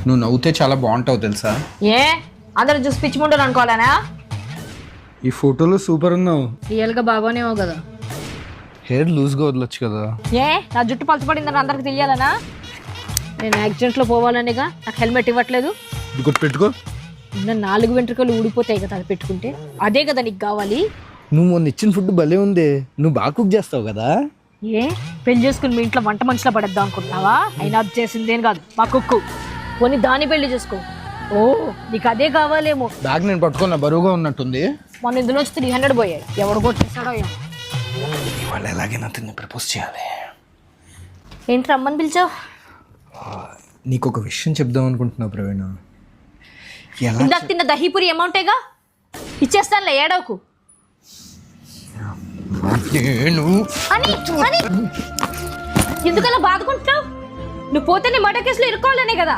నువ్వు నవ్వుతే చాలా బాగుంటావు తెలుసా? ఏ అందరూ చూసి పిచ్చి ముండలు అనుకోవాలనా? ఈ ఫోటోలో సూపర్ ఉన్నావు. రియల్గా బాగోనేమో కదా. హెయిర్ లూజ్గా వదలొచ్చు కదా. ఏ నా జుట్టు పలచబడిందని అందరికి తెలియాలనా? నేను యాక్సిడెంట్లో పోవాలనేగా నాకు హెల్మెట్ ఇవ్వట్లేదు. ఇంకోటి పెట్టుకో. నా 4 వెంట్రుకలు ఊడిపోతాయి కదా అది పెట్టుకుంటే. అదే కదా నీకు కావాలి. నువ్వు మొన్న ఇచ్చిన ఫుడ్ భలే ఉంది. నువ్వు బాగా కుక్ చేస్తావు కదా. ఏ పెళ్లి చేసుకుని మీ ఇంట్లో వంట మనిషిలో పడేద్దాం అనుకుంటున్నావా? అయినా అది చేసిందేం కాదు మా కుక్కు. పోనీ దాన్ని పెళ్లి చేసుకో. ఓ నీకు అదే కావాలేమో. బ్యాగ్ నేను పట్టుకున్న బరువుగా ఉన్నట్టుంది. మన ఇందులో 300 పోయాయి. ఎవడు కొట్టేస్తాడో ఇవాళ ఎలాగైనా అతన్ని ప్రపోజ్ చేయాలి. ఏంటి రమ్మని పిలిచావు? నీకు ఒక విషయం చెప్దాం అనుకుంటున్నా ప్రవీణ. ఇందాక తిన్న దహీపురి అమౌంటేగా ఇచ్చేస్తానులే, ఏడవకు. ఎందుకలా బాధకుంటున్నావు? నువ్వు పోతే నీ మర్డర్ కేసులో ఇరుక్కోవాలనే కదా.